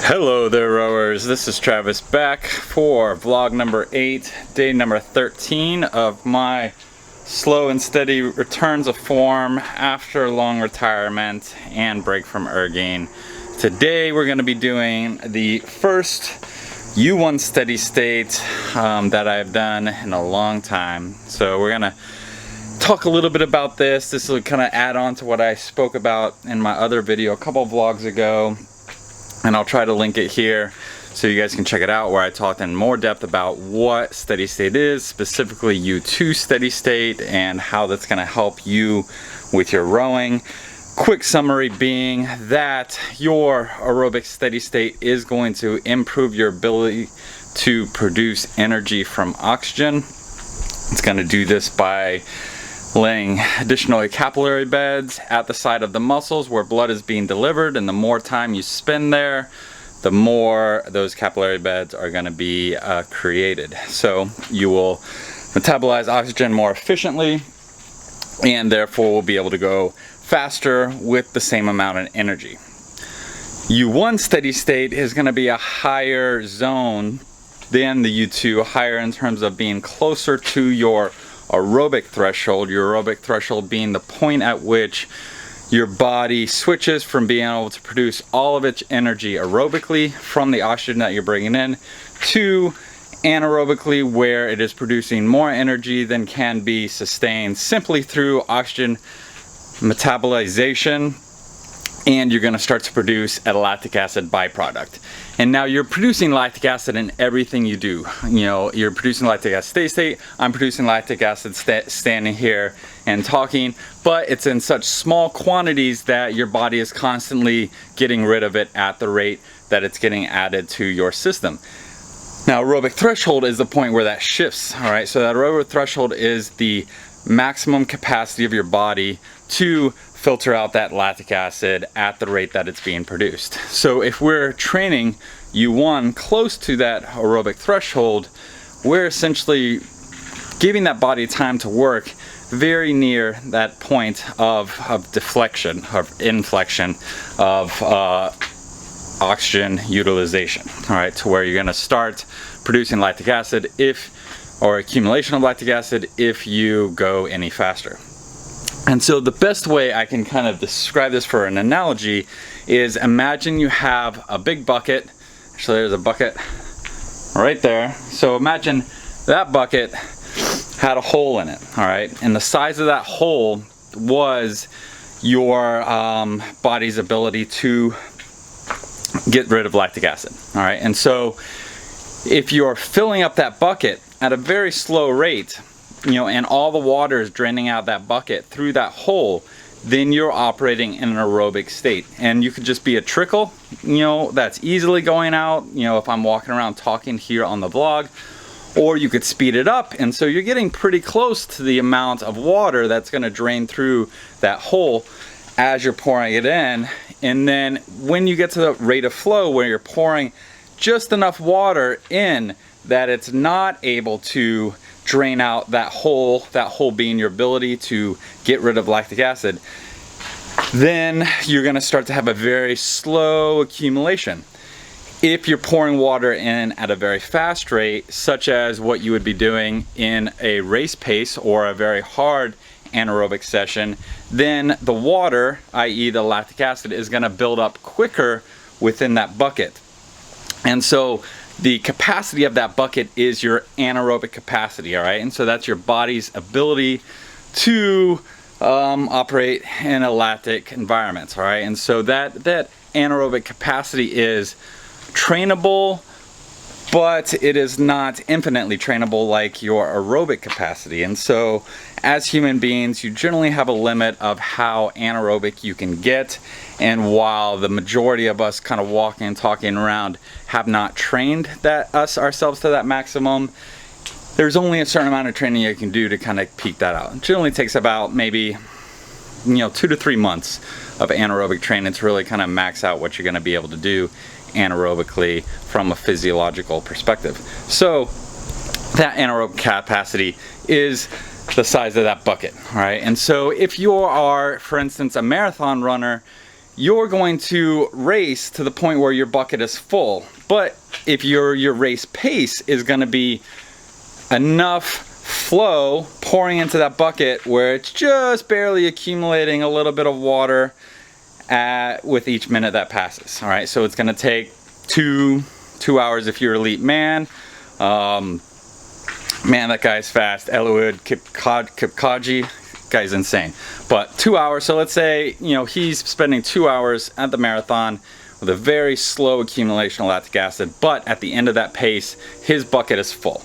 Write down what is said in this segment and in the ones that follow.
Hello there, rowers. This is Travis back for vlog number 8, day number 13 of my slow and steady returns of form after long retirement and break from erging. Today we're going to be doing the first U1 steady state that I've done in a long time. So we're going to talk a little bit about this. This will kind of add on to what I spoke about in my other video a couple vlogs ago. And I'll try to link it here so you guys can check it out, where I talked in more depth about what steady state is, specifically U2 steady state, and how that's going to help you with your rowing. Quick summary being that your aerobic steady state is going to improve your ability to produce energy from oxygen. It's going to do this by laying additional capillary beds at the side of the muscles where blood is being delivered, and the more time you spend there, the more those capillary beds are going to be created. So you will metabolize oxygen more efficiently, and therefore will be able to go faster with the same amount of energy. U1 steady state is going to be a higher zone than the U2, higher in terms of being closer to your aerobic threshold. Your aerobic threshold being the point at which your body switches from being able to produce all of its energy aerobically from the oxygen that you're bringing in to anaerobically, where it is producing more energy than can be sustained simply through oxygen metabolization, and you're going to start to produce a lactic acid byproduct. And now you're producing lactic acid in everything you do. You know, you're producing lactic acid steady state. I'm producing lactic acid standing here and talking, but it's in such small quantities that your body is constantly getting rid of it at the rate that it's getting added to your system. Now, aerobic threshold is the point where that shifts. All right, so that aerobic threshold is the maximum capacity of your body to filter out that lactic acid at the rate that it's being produced. So if we're training U1 close to that aerobic threshold, we're essentially giving that body time to work very near that point of deflection, of inflection, of oxygen utilization. All right, to where you're going to start producing lactic acid or accumulation of lactic acid if you go any faster. And so the best way I can kind of describe this for an analogy is, imagine you have a big bucket. Actually, there's a bucket right there. So imagine that bucket had a hole in it, all right? And the size of that hole was your body's ability to get rid of lactic acid, all right? And so if you're filling up that bucket at a very slow rate, you know, and all the water is draining out that bucket through that hole, then you're operating in an aerobic state. And you could just be a trickle, you know, that's easily going out, you know, if I'm walking around talking here on the vlog, or you could speed it up, and so you're getting pretty close to the amount of water that's going to drain through that hole as you're pouring it in. And then when you get to the rate of flow where you're pouring just enough water in that it's not able to drain out that hole being your ability to get rid of lactic acid, then you're going to start to have a very slow accumulation. If you're pouring water in at a very fast rate, such as what you would be doing in a race pace or a very hard anaerobic session, then the water, i.e. the lactic acid, is going to build up quicker within that bucket. And so the capacity of that bucket is your anaerobic capacity, all right? And so that's your body's ability to operate in a lactic environment, all right? And so that anaerobic capacity is trainable, but it is not infinitely trainable like your aerobic capacity. And so as human beings, you generally have a limit of how anaerobic you can get. And while the majority of us kind of walking and talking around have not trained ourselves to that maximum, there's only a certain amount of training you can do to kind of peak that out. It generally takes about maybe 2 to 3 months of anaerobic training to really kind of max out what you're going to be able to do anaerobically from a physiological perspective. So that anaerobic capacity is the size of that bucket, all right? And so if you are, for instance, a marathon runner, you're going to race to the point where your bucket is full. But if your race pace is going to be enough flow pouring into that bucket where it's just barely accumulating a little bit of water with each minute that passes. All right, so it's going to take two hours if you're elite man. Man, that guy's fast. Eliud Kipchoge, guy's insane. But 2 hours, so let's say, you know, he's spending 2 hours at the marathon with a very slow accumulation of lactic acid, but at the end of that pace, his bucket is full.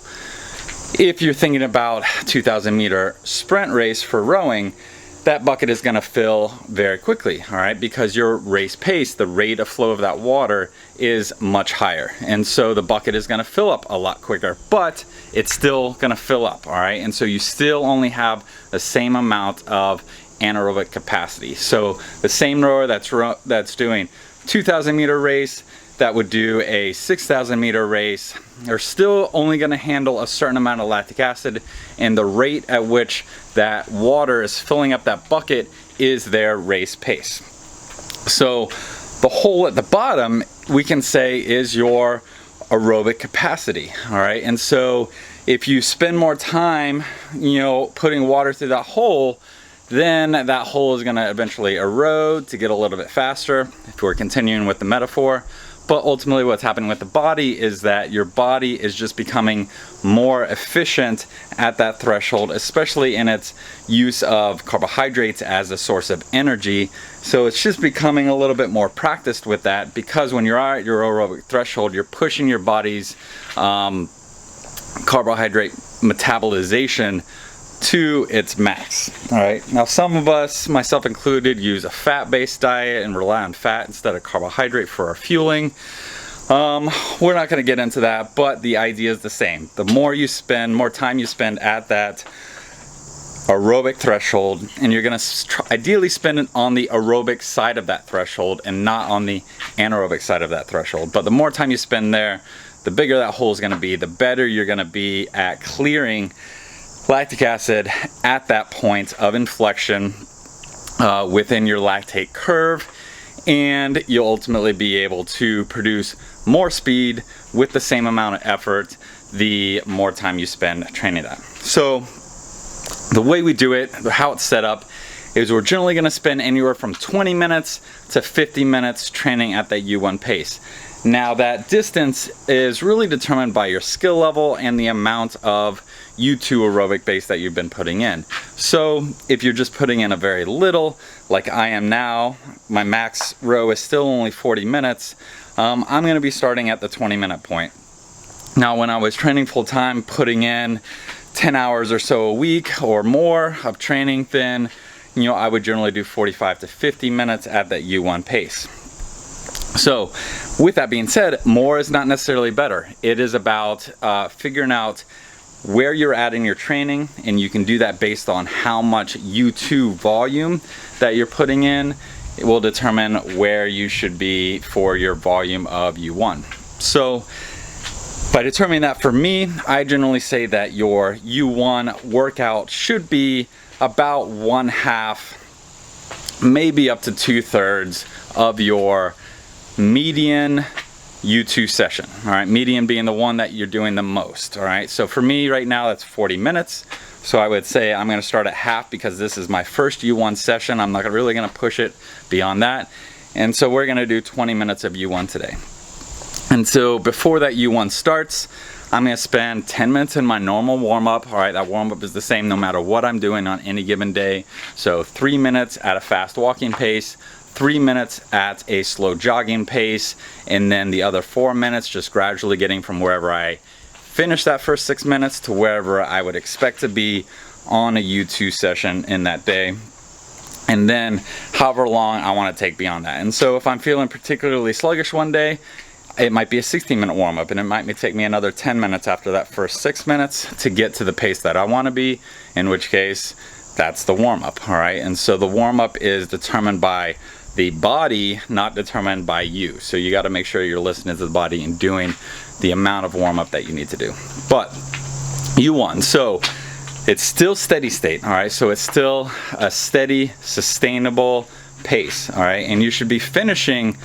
If you're thinking about 2,000 meter sprint race for rowing, that bucket is going to fill very quickly, all right, because your race pace, the rate of flow of that water is much higher, and so the bucket is going to fill up a lot quicker, but it's still going to fill up, all right, and so you still only have the same amount of anaerobic capacity. So the same rower that's doing 2,000 meter race that would do a 6,000 meter race, they're still only going to handle a certain amount of lactic acid, and the rate at which that water is filling up that bucket is their race pace. So the hole at the bottom, we can say, is your aerobic capacity, all right? And so if you spend more time, you know, putting water through that hole, then that hole is going to eventually erode to get a little bit faster, if we're continuing with the metaphor. But ultimately what's happening with the body is that your body is just becoming more efficient at that threshold, especially in its use of carbohydrates as a source of energy. So it's just becoming a little bit more practiced with that, because when you're at your aerobic threshold, you're pushing your body's carbohydrate metabolization to its max. All right, now some of us, myself included, use a fat-based diet and rely on fat instead of carbohydrate for our fueling. We're not going to get into that, but the idea is the same. The more time you spend at that aerobic threshold, and you're going to ideally spend it on the aerobic side of that threshold and not on the anaerobic side of that threshold. But the more time you spend there, the bigger that hole is going to be, the better you're going to be at clearing lactic acid at that point of inflection within your lactate curve, and you'll ultimately be able to produce more speed with the same amount of effort the more time you spend training that. So the way we do it, how it's set up, is we're generally going to spend anywhere from 20 minutes to 50 minutes training at that U1 pace. Now that distance is really determined by your skill level and the amount of U2 aerobic base that you've been putting in. So if you're just putting in a very little, like I am now, my max row is still only 40 minutes, I'm going to be starting at the 20-minute point. Now when I was training full-time, putting in 10 hours or so a week or more of training, then I would generally do 45 to 50 minutes at that U1 pace. So with that being said, more is not necessarily better. It is about figuring out where you're at in your training, and you can do that based on how much U2 volume that you're putting in. It will determine where you should be for your volume of U1. So by determining that, for me, I generally say that your U1 workout should be about 1/2, maybe up to 2/3 of your median U2 session. All right, median being the one that you're doing the most. All right, so for me right now, that's 40 minutes. So I would say I'm going to start at half because this is my first U1 session. I'm not really going to push it beyond that. And so we're going to do 20 minutes of U1 today. And so before that U1 starts, I'm going to spend 10 minutes in my normal warm-up. All right, that warm-up is the same no matter what I'm doing on any given day. So 3 minutes at a fast walking pace, 3 minutes at a slow jogging pace, and then the other 4 minutes just gradually getting from wherever I finish that first 6 minutes to wherever I would expect to be on a U2 session in that day. And then however long I want to take beyond that. And so if I'm feeling particularly sluggish one day, it might be a 16-minute warm-up, and it might take me another 10 minutes after that first 6 minutes to get to the pace that I want to be, in which case that's the warm-up. All right, and so the warm-up is determined by the body, not determined by you. So you got to make sure you're listening to the body and doing the amount of warm-up that you need to do. But U1, so it's still steady state. All right, so it's still a steady, sustainable pace, all right? And you should be finishing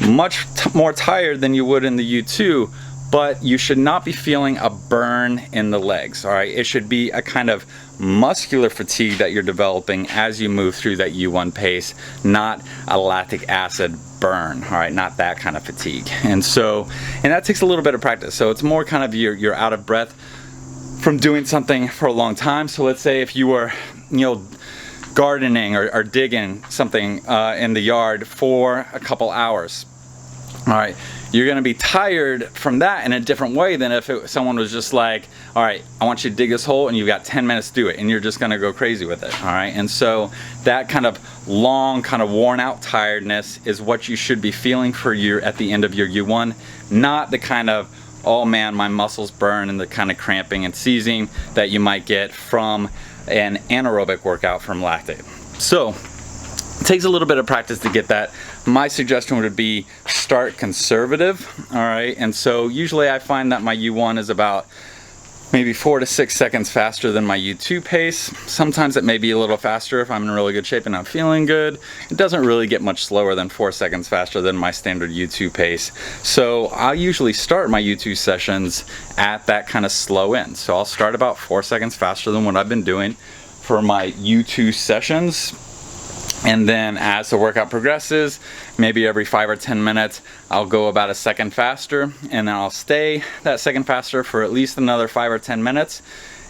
much more tired than you would in the U2, but you should not be feeling a burn in the legs, all right? It should be a kind of muscular fatigue that you're developing as you move through that U1 pace, not a lactic acid burn, all right? Not that kind of fatigue. And that takes a little bit of practice. So it's more kind of you're out of breath from doing something for a long time. So let's say if you were, gardening or digging something in the yard for a couple hours, all right, you're going to be tired from that in a different way than if someone was just like, all right, I want you to dig this hole and you've got 10 minutes to do it, and you're just going to go crazy with it, all right? And so that kind of long, kind of worn out tiredness is what you should be feeling at the end of your U1, not the kind of, oh man, my muscles burn, and the kind of cramping and seizing that you might get from an anaerobic workout from lactate. So it takes a little bit of practice to get that. My suggestion would be start conservative, all right? And so usually I find that my U1 is about maybe 4 to 6 seconds faster than my U2 pace. Sometimes it may be a little faster if I'm in really good shape and I'm feeling good. It doesn't really get much slower than 4 seconds faster than my standard U2 pace. So I'll usually start my U2 sessions at that kind of slow end. So I'll start about 4 seconds faster than what I've been doing for my U2 sessions. And then as the workout progresses, maybe every 5 or 10 minutes, I'll go about a second faster, and then I'll stay that second faster for at least another 5 or 10 minutes.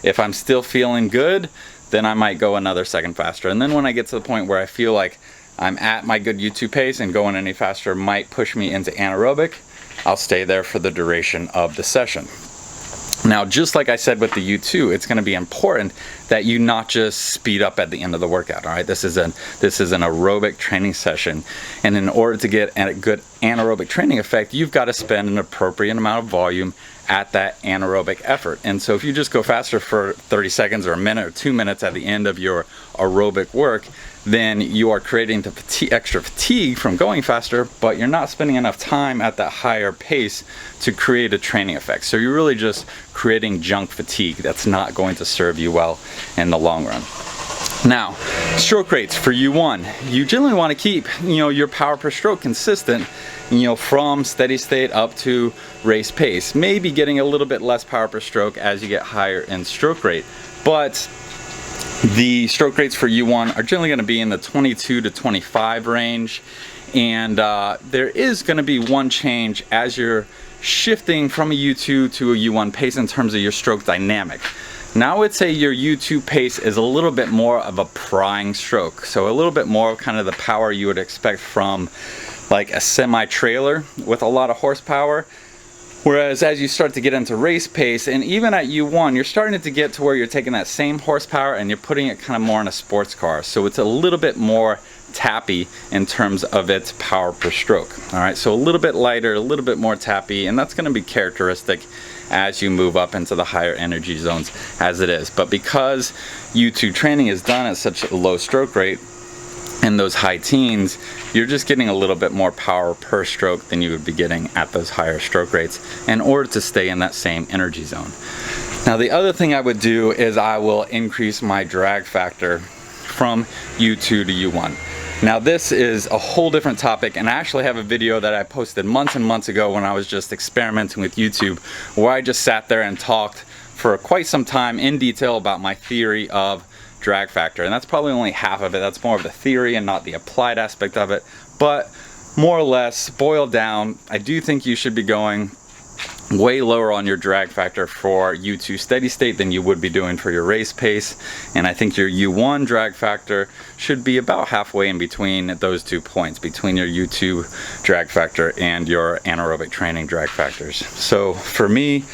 If I'm still feeling good, then I might go another second faster. And then when I get to the point where I feel like I'm at my good U2 pace and going any faster might push me into anaerobic, I'll stay there for the duration of the session. Now, just like I said with the U2, it's going to be important that you not just speed up at the end of the workout, all right? This is an aerobic training session, and in order to get a good anaerobic training effect, you've got to spend an appropriate amount of volume at that anaerobic effort. And so if you just go faster for 30 seconds or a minute or 2 minutes at the end of your aerobic work, then you are creating the extra fatigue from going faster, but you're not spending enough time at that higher pace to create a training effect. So you're really just creating junk fatigue that's not going to serve you well in the long run. Now, stroke rates for U1. You generally want to keep, your power per stroke consistent, from steady state up to race pace. Maybe getting a little bit less power per stroke as you get higher in stroke rate, but the stroke rates for U1 are generally going to be in the 22 to 25 range, and there is going to be one change as you're shifting from a U2 to a U1 pace in terms of your stroke dynamic. Now I would say your U2 pace is a little bit more of a prying stroke, so a little bit more of kind of the power you would expect from like a semi-trailer with a lot of horsepower. Whereas as you start to get into race pace, and even at U1, you're starting to get to where you're taking that same horsepower and you're putting it kind of more in a sports car. So it's a little bit more tappy in terms of its power per stroke. All right, so a little bit lighter, a little bit more tappy, and that's going to be characteristic as you move up into the higher energy zones as it is. But because U2 training is done at such a low stroke rate, in those high teens, you're just getting a little bit more power per stroke than you would be getting at those higher stroke rates in order to stay in that same energy zone. Now, the other thing I would do is I will increase my drag factor from U2 to U1. Now, this is a whole different topic, and I actually have a video that I posted months and months ago when I was just experimenting with YouTube, where I just sat there and talked for quite some time in detail about my theory of drag factor, and that's probably only half of it. That's more of the theory and not the applied aspect of it, but more or less boiled down, I do think you should be going way lower on your drag factor for U2 steady state than you would be doing for your race pace, and I think your U1 drag factor should be about halfway in between those 2 points, between your U2 drag factor and your anaerobic training drag factors. So for me,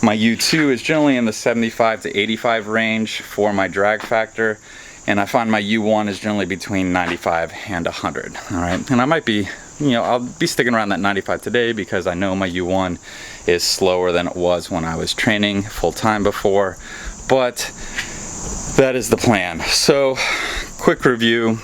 my U2 is generally in the 75 to 85 range for my drag factor, and I find my U1 is generally between 95 and 100. All right, and I might be, I'll be sticking around that 95 today because I know my U1 is slower than it was when I was training full time before, but that is the plan. So, quick review: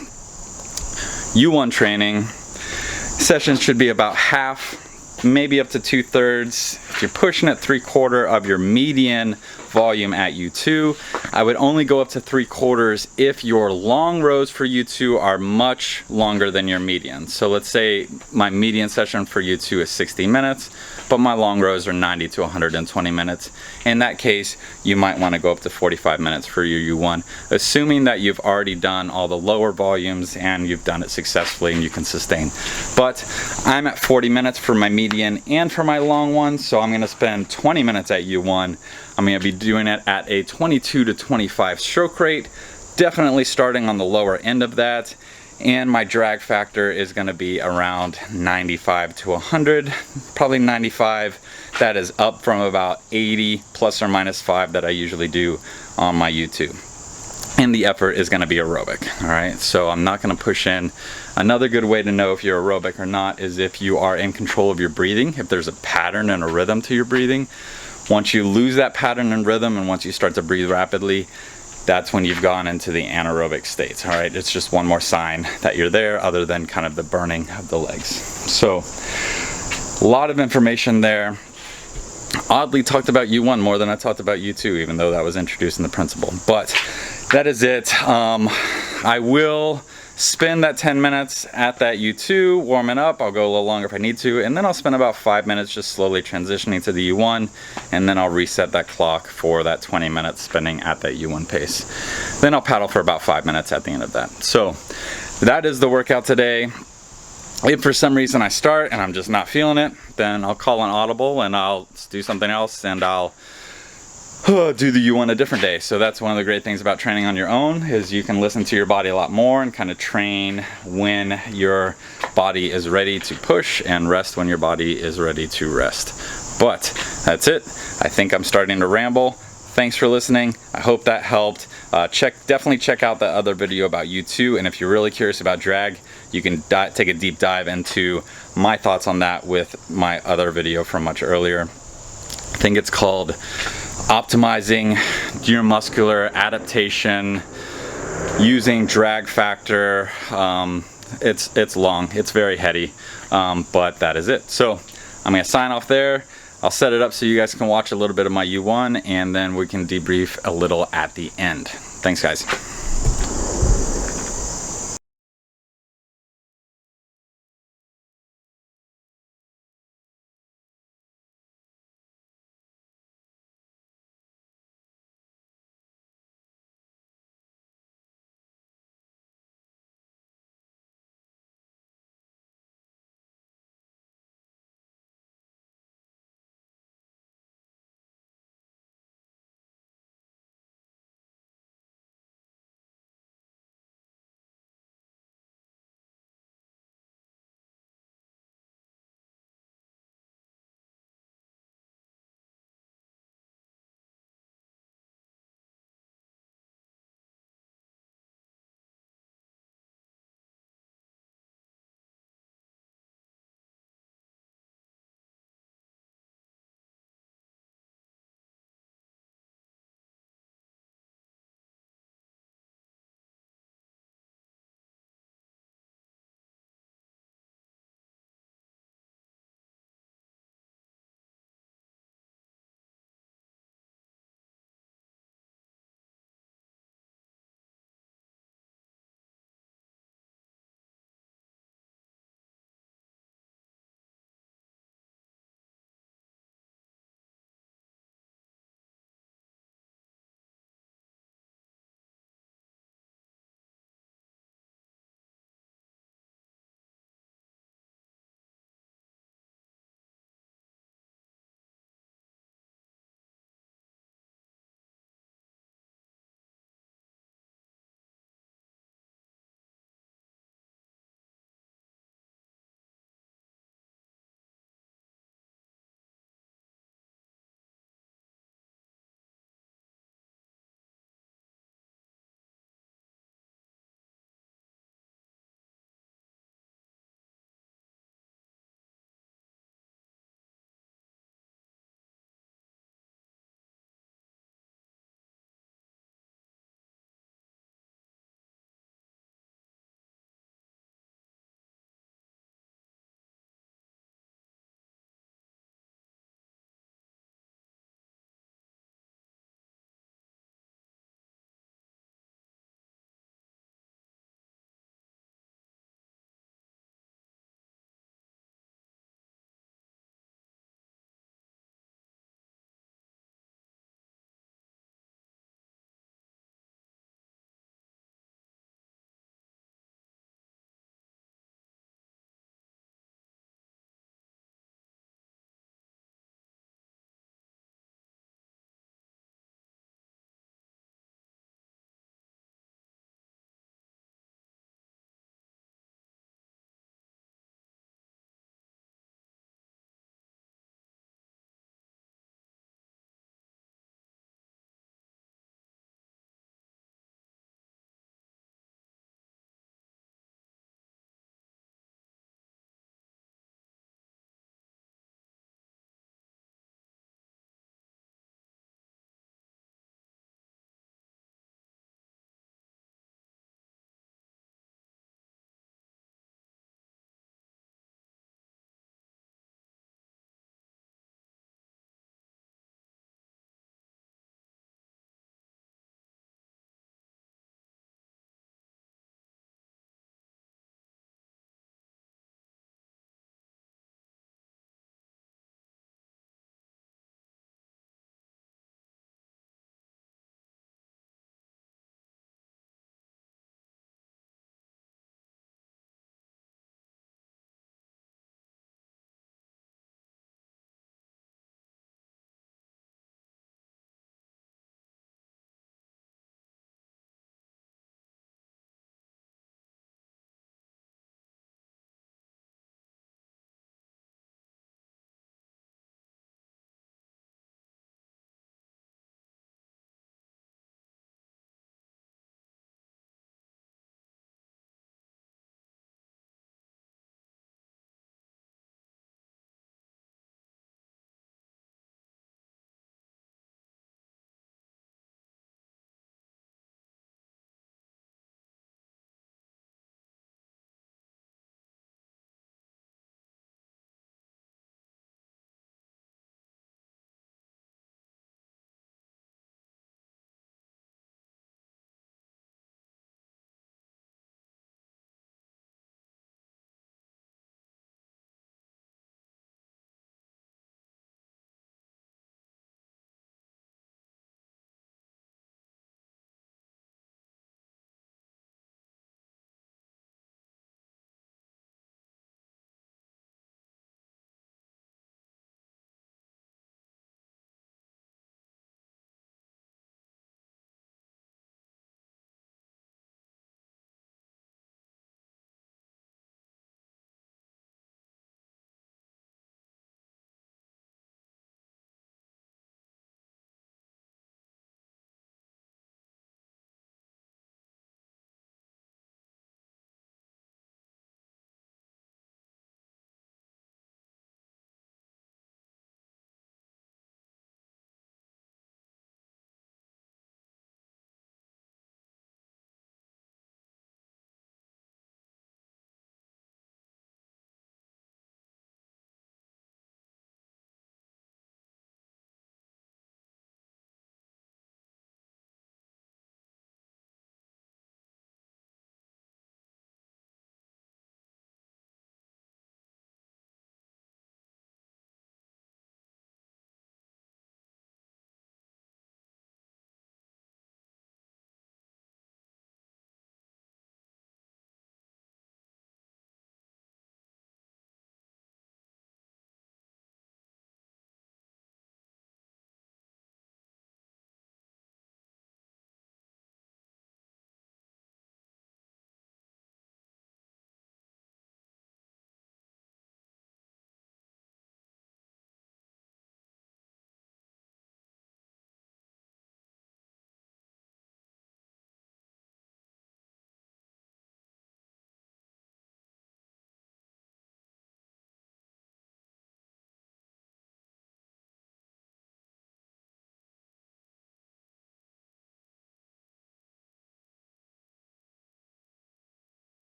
U1 training sessions should be about half maybe up to 2/3. If you're pushing at 3/4 of your median volume at U2, I would only go up to 3/4 if your long rows for U2 are much longer than your median. So let's say my median session for U2 is 60 minutes, but my long rows are 90 to 120 minutes. In that case, you might want to go up to 45 minutes for your U1, assuming that you've already done all the lower volumes and you've done it successfully and you can sustain. But I'm at 40 minutes for my median and for my long one, so I'm going to spend 20 minutes at U1. I'm going to be doing it at a 22 to 25 stroke rate, definitely starting on the lower end of that. And my drag factor is going to be around 95 to 100, probably 95. That is up from about 80 plus or minus 5 that I usually do on my U2. And the effort is going to be aerobic. All right, so I'm not going to push in. Another good way to know if you're aerobic or not is if you are in control of your breathing, if there's a pattern and a rhythm to your breathing. Once you lose that pattern and rhythm, and once you start to breathe rapidly, that's when you've gone into the anaerobic states. All right, it's just one more sign that you're there, other than kind of the burning of the legs. So a lot of information there. Oddly talked about U1 more than I talked about U2, even though that was introduced in the principle. But that is it. I will spend that 10 minutes at that U2 warming up. I'll go a little longer if I need to, and then I'll spend about 5 minutes just slowly transitioning to the U1, and then I'll reset that clock for that 20 minutes spending at that U1 pace. Then I'll paddle for about 5 minutes at the end of that. So that is the workout today. If for some reason I start and I'm just not feeling it, then I'll call an audible and I'll do something else, and I'll do the U1 a different day. So that's one of the great things about training on your own, is you can listen to your body a lot more and kind of train when your body is ready to push and rest when your body is ready to rest. But that's it. I think I'm starting to ramble. Thanks for listening. I hope that helped. Definitely check out that other video about U2, and if you're really curious about drag, you can take a deep dive into my thoughts on that with my other video from much earlier. I think it's called Optimizing Neuromuscular Adaptation Using Drag Factor. It's long, it's very heady, but that is it. So I'm gonna sign off there. I'll set it up so you guys can watch a little bit of my U1, and then we can debrief a little at the end. Thanks, guys.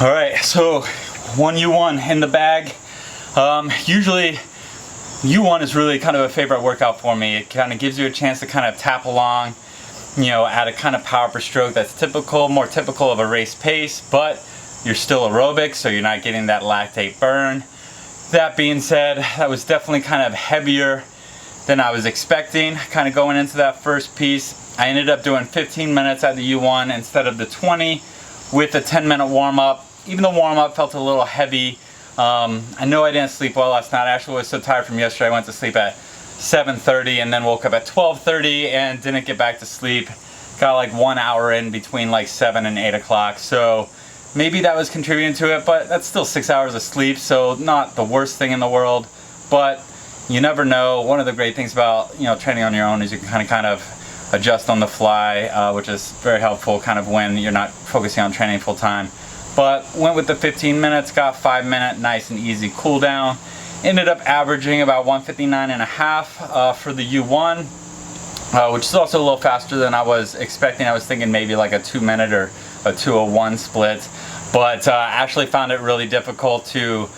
All right, so one U1 in the bag. Usually U1 is really kind of a favorite workout for me. It kind of gives you a chance to kind of tap along, you know, at a kind of power per stroke that's typical, more typical of a race pace, but you're still aerobic, so you're not getting that lactate burn. That being said, that was definitely kind of heavier than I was expecting, kind of going into that first piece. I ended up doing 15 minutes at the U1 instead of the 20 with a 10-minute warm-up. Even the warm-up felt a little heavy. I know I didn't sleep well last night. I actually was so tired from yesterday. I went to sleep at 7:30 and then woke up at 12:30 and didn't get back to sleep. Got like 1 hour in between like 7 and 8 o'clock. So maybe that was contributing to it, but that's still 6 hours of sleep, so not the worst thing in the world. But you never know. One of the great things about, you know, training on your own is you can kind of adjust on the fly, which is very helpful kind of when you're not focusing on training full time. But went with the 15 minutes, got 5-minute nice and easy cool down. Ended up averaging about 159.5 for the U1, which is also a little faster than I was expecting. I was thinking maybe like a 2-minute or a 2:01 split, but actually found it really difficult to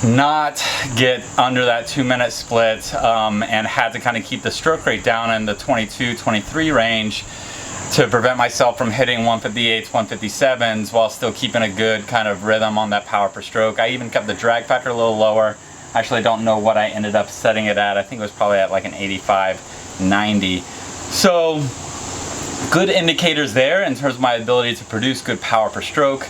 not get under that 2-minute split, and had to kind of keep the stroke rate down in the 22-23 range to prevent myself from hitting 158s, 157s while still keeping a good kind of rhythm on that power per stroke. I even kept the drag factor a little lower. Actually, I don't know what I ended up setting it at. I think it was probably at like an 85, 90. So good indicators there in terms of my ability to produce good power per stroke.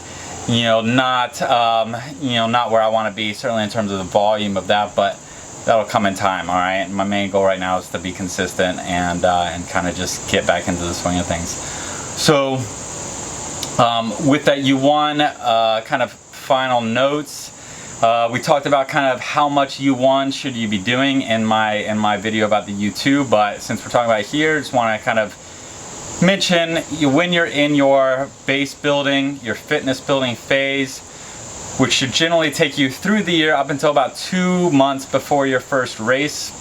You know, not where I want to be, certainly in terms of the volume of that, but that'll come in time. All right, and my main goal right now is to be consistent and kind of just get back into the swing of things. So with that U1, kind of final notes. We talked about kind of how much U1 should you be doing in my video about the U2, but since we're talking about it here, just want to kind of mention when you're in your base building, your fitness building phase, which should generally take you through the year up until about 2 months before your first race.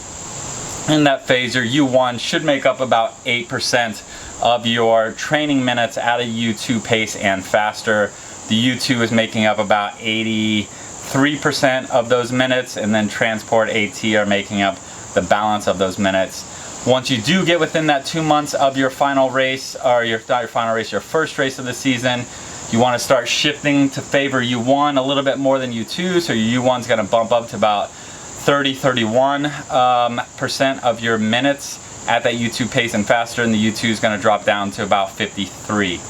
In that phase, your U1 should make up about 8% of your training minutes at a U2 pace and faster. The U2 is making up about 83% of those minutes, and then transport AT are making up the balance of those minutes. Once you do get within that 2 months of your final race, or your first race of the season, you want to start shifting to favor U1 a little bit more than U2. So your U1 is going to bump up to about 31% of your minutes at that U2 pace and faster, and the U2 is going to drop down to about 53.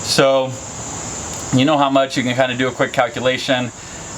So you know how much, you can kind of do a quick calculation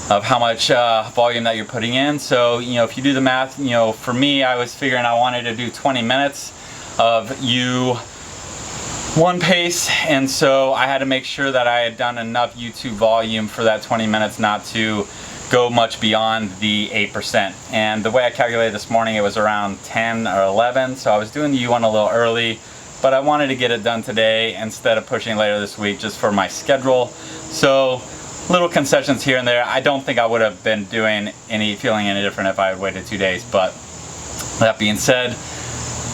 of how much volume that you're putting in. So, you know, if you do the math, you know, for me, I was figuring I wanted to do 20 minutes of U1 pace, and so I had to make sure that I had done enough U2 volume for that 20 minutes not to go much beyond the 8%. And the way I calculated this morning, it was around 10 or 11, so I was doing the U1 a little early, but I wanted to get it done today instead of pushing later this week just for my schedule. So little concessions here and there. I don't think I would have been feeling any different if I had waited 2 days. But that being said,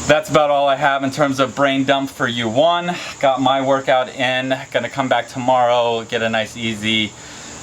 that's about all I have in terms of brain dump for U1. Got my workout in. Gonna come back tomorrow, get a nice easy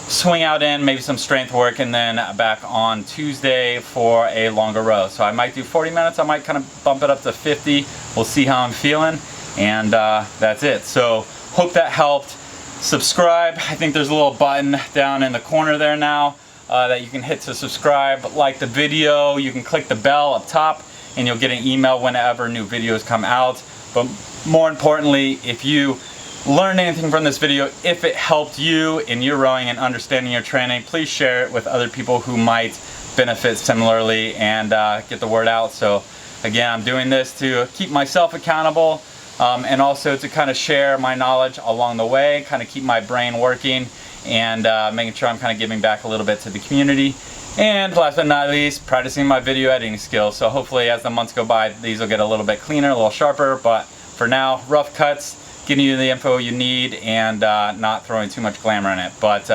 swing out in, maybe some strength work, and then back on Tuesday for a longer row. So I might do 40 minutes. I might kind of bump it up to 50. We'll see how I'm feeling. And that's it. So hope that helped. Subscribe. I think there's a little button down in the corner there now that you can hit to subscribe. Like the video, you can click the bell up top and you'll get an email whenever new videos come out. But more importantly, if you learned anything from this video, if it helped you in your rowing and understanding your training, please share it with other people who might benefit similarly and get the word out. So again, I'm doing this to keep myself accountable, and also to kind of share my knowledge along the way, kind of keep my brain working, and making sure I'm kind of giving back a little bit to the community. And last but not least, practicing my video editing skills. So hopefully as the months go by, these will get a little bit cleaner, a little sharper. But for now, rough cuts, getting you the info you need, and not throwing too much glamour in it. But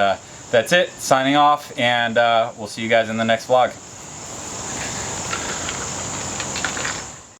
that's it, signing off, and we'll see you guys in the next vlog.